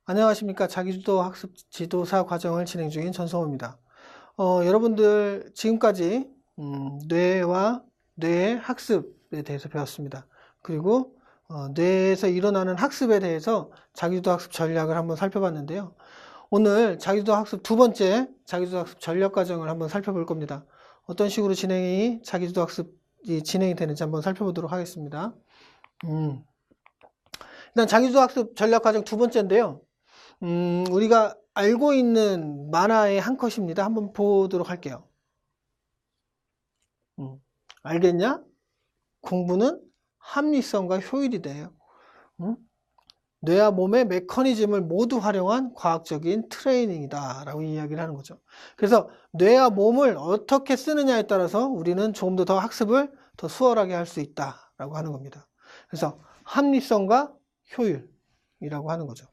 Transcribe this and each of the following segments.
안녕하십니까. 자기주도 학습 지도사 과정을 진행 중인 전성호입니다. 여러분들 지금까지 뇌와 뇌의 학습에 대해서 배웠습니다. 그리고 뇌에서 일어나는 학습에 대해서 자기주도 학습 전략을 한번 살펴봤는데요. 오늘 자기주도 학습 두 번째 자기주도 학습 전략 과정을 한번 살펴볼 겁니다. 어떤 식으로 자기주도 학습이 진행이 되는지 한번 살펴보도록 하겠습니다. 일단 자기주도 학습 전략 과정 두 번째인데요. 우리가 알고 있는 만화의 한 컷입니다. 한번 보도록 할게요. 알겠냐? 공부는 합리성과 효율이 돼요. 뇌와 몸의 메커니즘을 모두 활용한 과학적인 트레이닝이다 라고 이야기를 하는 거죠. 그래서 뇌와 몸을 어떻게 쓰느냐에 따라서 우리는 조금 더 학습을 더 수월하게 할 수 있다 라고 하는 겁니다. 그래서 합리성과 효율이라고 하는 거죠.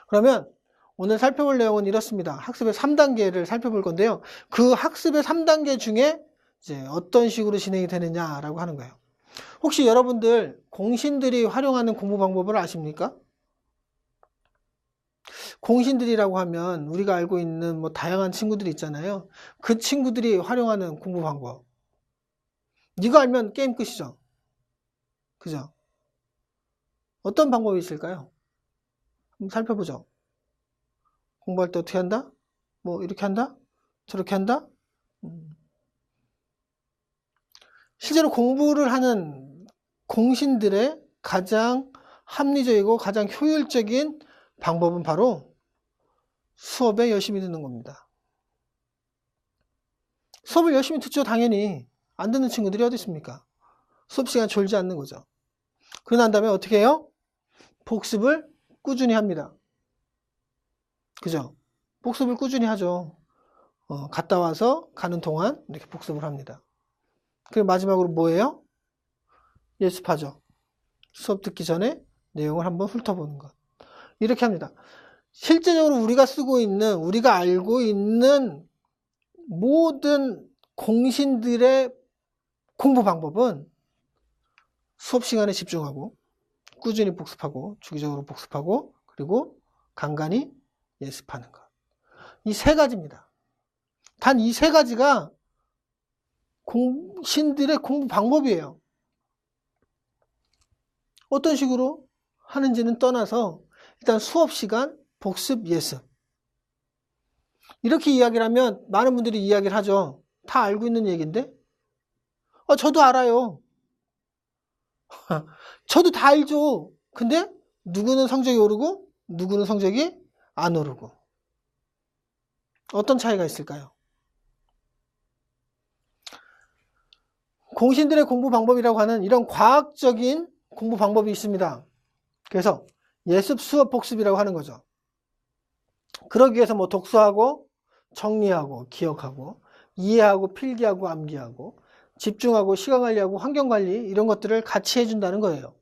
그러면 오늘 살펴볼 내용은 이렇습니다. 학습의 3단계를 살펴볼 건데요. 그 학습의 3단계 중에 이제 어떤 식으로 진행이 되느냐라고 하는 거예요. 혹시 여러분들 공신들이 활용하는 공부 방법을 아십니까? 공신들이라고 하면 우리가 알고 있는 뭐 다양한 친구들이 있잖아요. 그 친구들이 활용하는 공부 방법. 이거 알면 게임 끝이죠. 그죠? 어떤 방법이 있을까요? 한번 살펴보죠. 공부할 때 어떻게 한다? 뭐 이렇게 한다? 저렇게 한다? 실제로 공부를 하는 공신들의 가장 합리적이고 가장 효율적인 방법은 바로 수업에 열심히 듣는 겁니다. 수업을 열심히 듣죠. 당연히. 안 듣는 친구들이 어디 있습니까? 수업 시간 졸지 않는 거죠. 그러고 난 다음에 어떻게 해요? 복습을 꾸준히 합니다. 그죠? 복습을 꾸준히 하죠. 갔다 와서 가는 동안 이렇게 복습을 합니다. 그리고 마지막으로 뭐예요? 예습하죠. 수업 듣기 전에 내용을 한번 훑어보는 것. 이렇게 합니다. 실제적으로 우리가 알고 있는 모든 공신들의 공부 방법은 수업 시간에 집중하고 꾸준히 복습하고 주기적으로 복습하고 그리고 간간히 예습하는 것. 이 세 가지입니다. 단 이 세 가지가 공신들의 공부 방법이에요. 어떤 식으로 하는지는 떠나서 일단 수업 시간, 복습, 예습. 이렇게 이야기를 하면 많은 분들이 이야기를 하죠. 다 알고 있는 얘기인데? 저도 알아요. 저도 다 알죠. 근데 누구는 성적이 오르고 누구는 성적이 안 오르고. 어떤 차이가 있을까요? 공신들의 공부 방법이라고 하는 이런 과학적인 공부 방법이 있습니다. 그래서 예습, 수업, 복습이라고 하는 거죠. 그러기 위해서 뭐 독서하고 정리하고 기억하고 이해하고 필기하고 암기하고 집중하고 시간관리하고 환경관리 이런 것들을 같이 해준다는 거예요.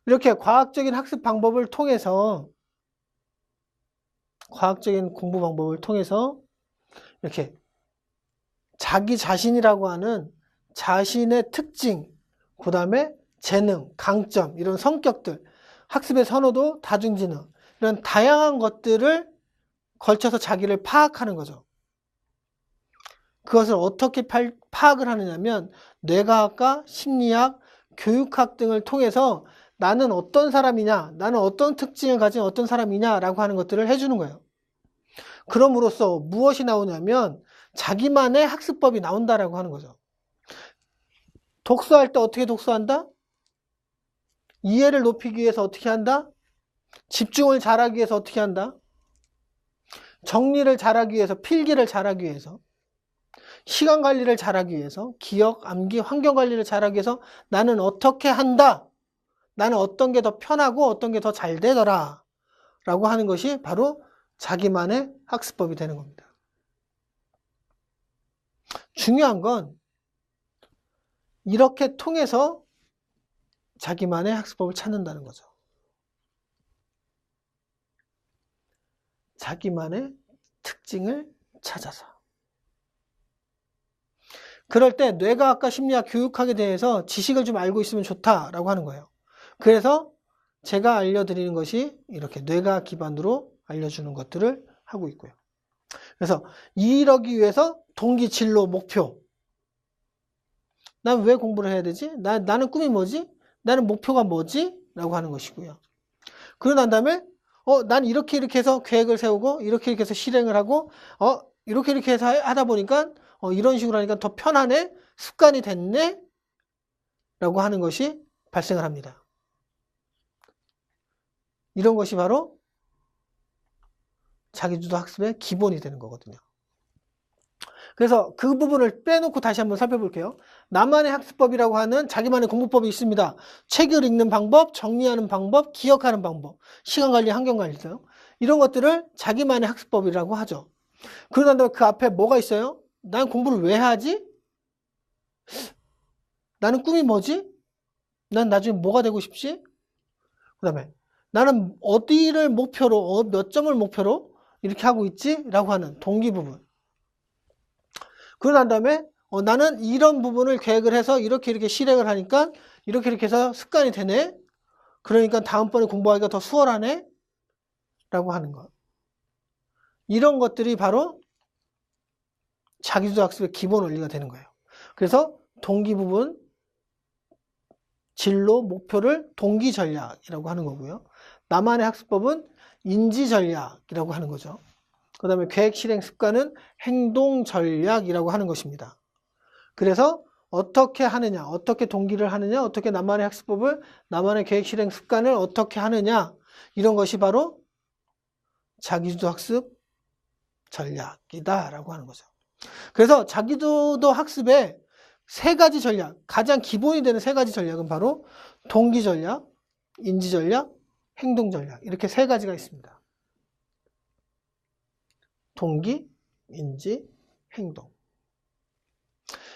이렇게 과학적인 학습 방법을 통해서 과학적인 공부 방법을 통해서 이렇게 자기 자신이라고 하는 자신의 특징, 그 다음에 재능, 강점, 이런 성격들, 학습의 선호도, 다중지능, 이런 다양한 것들을 걸쳐서 자기를 파악하는 거죠. 그것을 어떻게 파악을 하느냐면 뇌과학과 심리학, 교육학 등을 통해서 나는 어떤 사람이냐, 나는 어떤 특징을 가진 어떤 사람이냐라고 하는 것들을 해주는 거예요. 그럼으로써 무엇이 나오냐면 자기만의 학습법이 나온다라고 하는 거죠. 독서할 때 어떻게 독서한다? 이해를 높이기 위해서 어떻게 한다? 집중을 잘하기 위해서 어떻게 한다? 정리를 잘하기 위해서, 필기를 잘하기 위해서, 시간 관리를 잘하기 위해서, 기억, 암기, 환경 관리를 잘하기 위해서 나는 어떻게 한다? 나는 어떤 게 더 편하고 어떤 게 더 잘 되더라 라고 하는 것이 바로 자기만의 학습법이 되는 겁니다. 중요한 건 이렇게 통해서 자기만의 학습법을 찾는다는 거죠. 자기만의 특징을 찾아서. 그럴 때 뇌과학과 심리학, 교육학에 대해서 지식을 좀 알고 있으면 좋다라고 하는 거예요. 그래서 제가 알려드리는 것이 이렇게 뇌과학 기반으로 알려주는 것들을 하고 있고요. 그래서 이러기 위해서 동기, 진로, 목표. 난 왜 공부를 해야 되지? 나는 꿈이 뭐지? 나는 목표가 뭐지? 라고 하는 것이고요. 그러고 난 다음에 난 이렇게 해서 계획을 세우고 이렇게 해서 실행을 하고 이렇게 해서 하다 보니까 이런 식으로 하니까 더 편하네? 습관이 됐네? 라고 하는 것이 발생을 합니다. 이런 것이 바로 자기주도 학습의 기본이 되는 거거든요. 그래서 그 부분을 빼놓고 다시 한번 살펴볼게요. 나만의 학습법이라고 하는 자기만의 공부법이 있습니다. 책을 읽는 방법, 정리하는 방법, 기억하는 방법, 시간관리, 환경관리 있어요. 이런 것들을 자기만의 학습법이라고 하죠. 그러고 난 그 앞에 뭐가 있어요? 난 공부를 왜 하지? 나는 꿈이 뭐지? 난 나중에 뭐가 되고 싶지? 그 다음에 나는 어디를 목표로, 몇 점을 목표로 이렇게 하고 있지? 라고 하는 동기 부분. 그러고 난 다음에 나는 이런 부분을 계획을 해서 이렇게 실행을 하니까 이렇게 해서 습관이 되네. 그러니까 다음번에 공부하기가 더 수월하네. 라고 하는 것. 이런 것들이 바로 자기주도 학습의 기본 원리가 되는 거예요. 그래서 동기 부분, 진로, 목표를 동기 전략이라고 하는 거고요. 나만의 학습법은 인지 전략이라고 하는 거죠. 그 다음에 계획 실행 습관은 행동 전략이라고 하는 것입니다. 그래서 어떻게 하느냐, 어떻게 동기를 하느냐, 어떻게 나만의 학습법을, 나만의 계획 실행 습관을 어떻게 하느냐, 이런 것이 바로 자기주도 학습 전략이다라고 하는 거죠. 그래서 자기주도 학습의 세 가지 전략, 가장 기본이 되는 세 가지 전략은 바로 동기 전략, 인지 전략, 행동 전략, 이렇게 세 가지가 있습니다. 동기, 인지, 행동.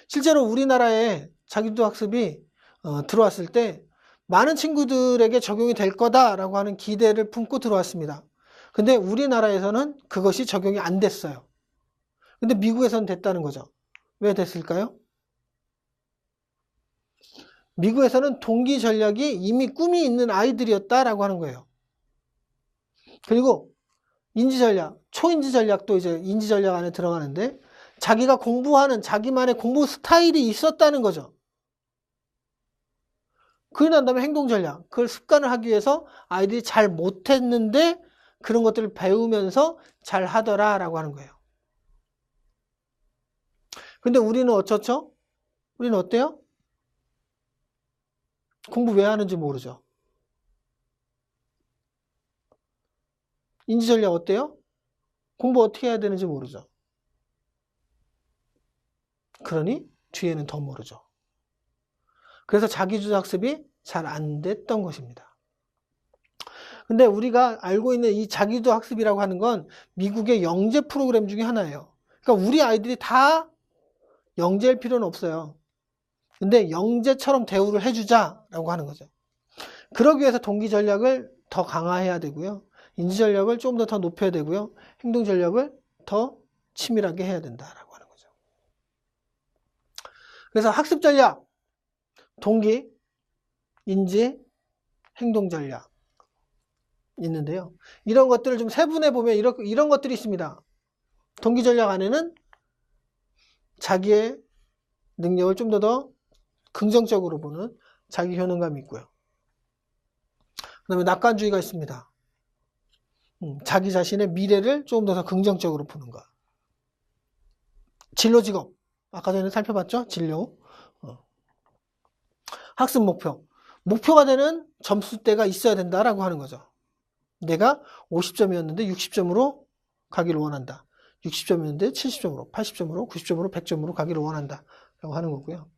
실제로 우리나라에 자기주도 학습이 들어왔을 때 많은 친구들에게 적용이 될 거다라고 하는 기대를 품고 들어왔습니다. 근데 우리나라에서는 그것이 적용이 안 됐어요. 근데 미국에서는 됐다는 거죠. 왜 됐을까요? 미국에서는 동기 전략이 이미 꿈이 있는 아이들이었다라고 하는 거예요. 그리고 인지 전략, 초인지 전략도 이제 인지 전략 안에 들어가는데 자기가 공부하는 자기만의 공부 스타일이 있었다는 거죠. 그러고 난 다음에 행동 전략, 그걸 습관을 하기 위해서 아이들이 잘 못했는데 그런 것들을 배우면서 잘 하더라라고 하는 거예요. 근데 우리는 어쩌죠? 우리는 어때요? 공부 왜 하는지 모르죠. 인지 전략 어때요? 공부 어떻게 해야 되는지 모르죠. 그러니 뒤에는 더 모르죠. 그래서 자기주도 학습이 잘 안 됐던 것입니다. 근데 우리가 알고 있는 이 자기주도 학습이라고 하는 건 미국의 영재 프로그램 중에 하나예요. 그러니까 우리 아이들이 다 영재일 필요는 없어요. 근데 영재처럼 대우를 해주자라고 하는 거죠. 그러기 위해서 동기 전략을 더 강화해야 되고요. 인지 전략을 좀 더 높여야 되고요. 행동 전략을 더 치밀하게 해야 된다라고 하는 거죠. 그래서 학습 전략, 동기, 인지, 행동 전략 있는데요. 이런 것들을 좀 세분해 보면 이런 것들이 있습니다. 동기 전략 안에는 자기의 능력을 좀 더 긍정적으로 보는 자기 효능감이 있고요. 그 다음에 낙관주의가 있습니다. 자기 자신의 미래를 조금 더 긍정적으로 보는 것. 진로 직업. 아까 전에 살펴봤죠? 진로. 학습 목표. 목표가 되는 점수대가 있어야 된다라고 하는 거죠. 내가 50점이었는데 60점으로 가기를 원한다. 60점이었는데 70점으로, 80점으로, 90점으로, 100점으로 가기를 원한다. 라고 하는 거고요.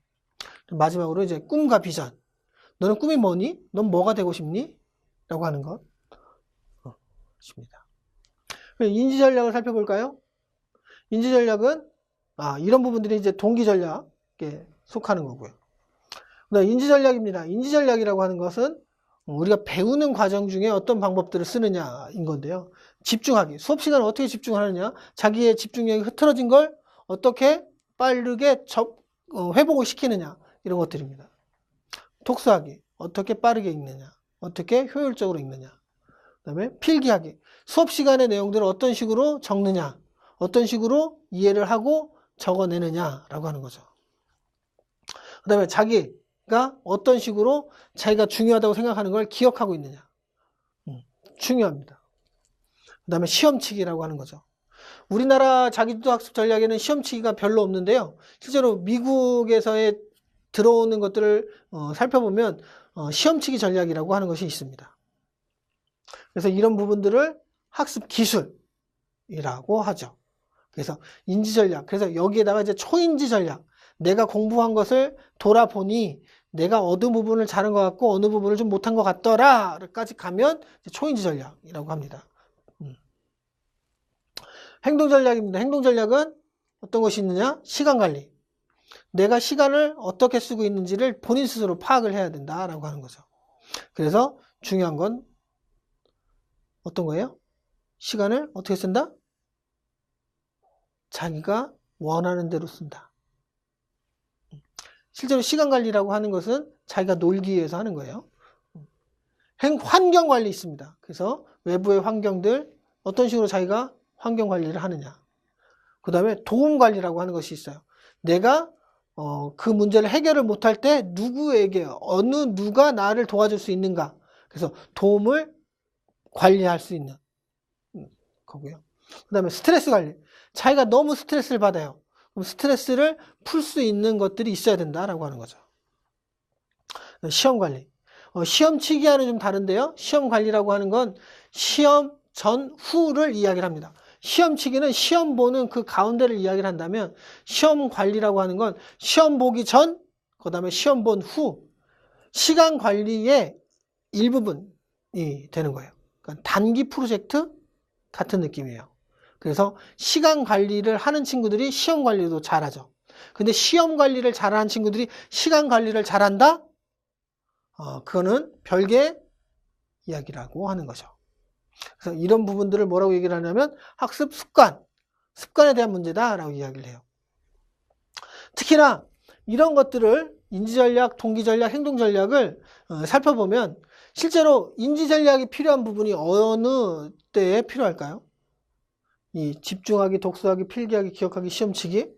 마지막으로 이제 꿈과 비전. 너는 꿈이 뭐니? 넌 뭐가 되고 싶니? 라고 하는 것. 입니다. 인지 전략을 살펴볼까요? 인지 전략은 이런 부분들이 이제 동기 전략에 속하는 거고요. 그다음 인지 전략입니다. 인지 전략이라고 하는 것은 우리가 배우는 과정 중에 어떤 방법들을 쓰느냐인 건데요. 집중하기. 수업 시간에 어떻게 집중하느냐? 자기의 집중력이 흐트러진 걸 어떻게 빠르게 회복을 시키느냐? 이런 것들입니다. 독서하기. 어떻게 빠르게 읽느냐? 어떻게 효율적으로 읽느냐. 그다음에 필기하기. 수업 시간의 내용들을 어떤 식으로 적느냐. 어떤 식으로 이해를 하고 적어내느냐라고 하는 거죠. 그다음에 자기가 어떤 식으로 자기가 중요하다고 생각하는 걸 기억하고 있느냐. 중요합니다. 그다음에 시험치기라고 하는 거죠. 우리나라 자기주도 학습 전략에는 시험치기가 별로 없는데요. 실제로 미국에서의 들어오는 것들을 살펴보면 시험치기 전략이라고 하는 것이 있습니다. 그래서 이런 부분들을 학습 기술이라고 하죠. 그래서 인지 전략, 그래서 여기에다가 이제 초인지 전략, 내가 공부한 것을 돌아보니 내가 어느 부분을 잘한 것 같고 어느 부분을 좀 못한 것 같더라까지 가면 초인지 전략이라고 합니다. 행동 전략입니다. 행동 전략은 어떤 것이 있느냐? 시간 관리. 내가 시간을 어떻게 쓰고 있는지를 본인 스스로 파악을 해야 된다라고 하는 거죠. 그래서 중요한 건 어떤 거예요? 시간을 어떻게 쓴다? 자기가 원하는 대로 쓴다. 실제로 시간 관리라고 하는 것은 자기가 놀기 위해서 하는 거예요. 환경 관리 있습니다. 그래서 외부의 환경들 어떤 식으로 자기가 환경 관리를 하느냐. 그 다음에 도움 관리라고 하는 것이 있어요. 내가 그 문제를 해결을 못할 때 누구에게 누가 나를 도와줄 수 있는가. 그래서 도움을 관리할 수 있는 거고요. 그 다음에 스트레스 관리. 자기가 너무 스트레스를 받아요. 그럼 스트레스를 풀 수 있는 것들이 있어야 된다라고 하는 거죠. 시험 관리. 시험 치기와는 좀 다른데요. 시험 관리라고 하는 건 시험 전 후를 이야기를 합니다. 시험 치기는 시험 보는 그 가운데를 이야기를 한다면 시험 관리라고 하는 건 시험 보기 전, 그 다음에 시험 본 후, 시간 관리의 일부분이 되는 거예요. 그러니까 단기 프로젝트 같은 느낌이에요. 그래서 시간 관리를 하는 친구들이 시험 관리도 잘하죠. 근데 시험 관리를 잘하는 친구들이 시간 관리를 잘한다? 그거는 별개의 이야기라고 하는 거죠. 그래서 이런 부분들을 뭐라고 얘기를 하냐면 학습 습관에 대한 문제다라고 이야기를 해요. 특히나 이런 것들을 인지전략, 동기전략, 행동전략을 살펴보면 실제로 인지전략이 필요한 부분이 어느 때에 필요할까요? 이 집중하기, 독서하기, 필기하기, 기억하기, 시험치기.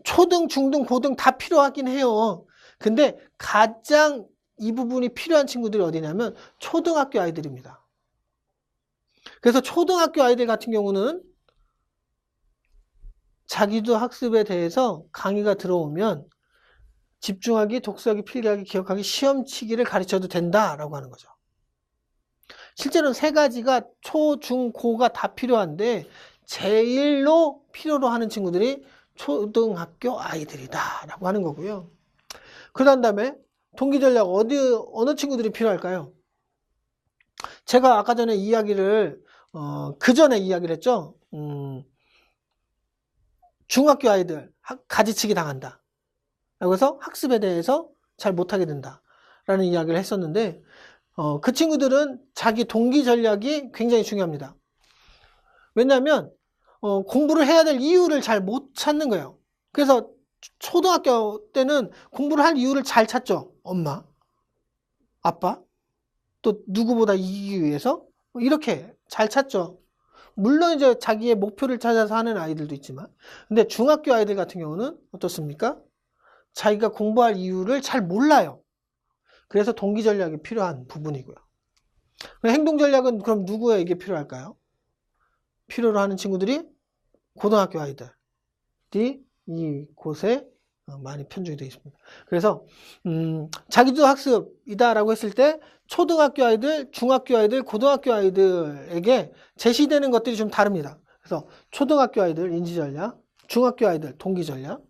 초등, 중등, 고등 다 필요하긴 해요. 근데 가장 이 부분이 필요한 친구들이 어디냐면 초등학교 아이들입니다. 그래서 초등학교 아이들 같은 경우는 자기도 학습에 대해서 강의가 들어오면 집중하기, 독서하기, 필기하기, 기억하기, 시험치기를 가르쳐도 된다라고 하는 거죠. 실제로는 세 가지가 초, 중, 고가 다 필요한데 제일로 필요로 하는 친구들이 초등학교 아이들이다 라고 하는 거고요. 그 다음에 동기전략 어느 친구들이 필요할까요? 제가 아까 전에 이야기를 그 전에 이야기를 했죠. 중학교 아이들 가지치기 당한다. 그래서 학습에 대해서 잘 못하게 된다 라는 이야기를 했었는데 그 친구들은 자기 동기 전략이 굉장히 중요합니다. 왜냐하면 공부를 해야 될 이유를 잘 못 찾는 거예요. 그래서 초등학교 때는 공부를 할 이유를 잘 찾죠. 엄마, 아빠, 또 누구보다 이기기 위해서 이렇게 잘 찾죠. 물론 이제 자기의 목표를 찾아서 하는 아이들도 있지만, 근데 중학교 아이들 같은 경우는 어떻습니까? 자기가 공부할 이유를 잘 몰라요. 그래서 동기 전략이 필요한 부분이고요. 행동 전략은 그럼 누구에게 필요할까요? 필요로 하는 친구들이 고등학교 아이들이 이곳에 많이 편중이 되어 있습니다. 그래서 자기주도 학습이다라고 했을 때 초등학교 아이들, 중학교 아이들, 고등학교 아이들에게 제시되는 것들이 좀 다릅니다. 그래서 초등학교 아이들 인지전략, 중학교 아이들 동기전략,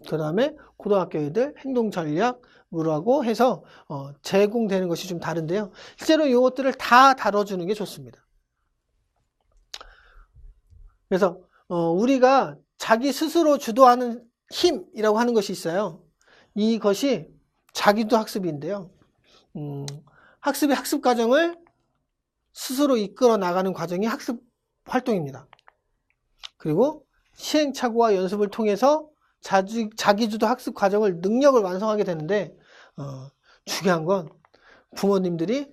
그 다음에 고등학교 아이들 행동전략으로 해서 제공되는 것이 좀 다른데요. 실제로 이것들을 다 다뤄주는 게 좋습니다. 그래서 우리가 자기 스스로 주도하는 힘이라고 하는 것이 있어요. 이것이 자기도 학습인데요. 학습의 학습 과정을 스스로 이끌어 나가는 과정이 학습 활동입니다. 그리고 시행착오와 연습을 통해서 자기주도 학습 과정을 능력을 완성하게 되는데 중요한 건 부모님들이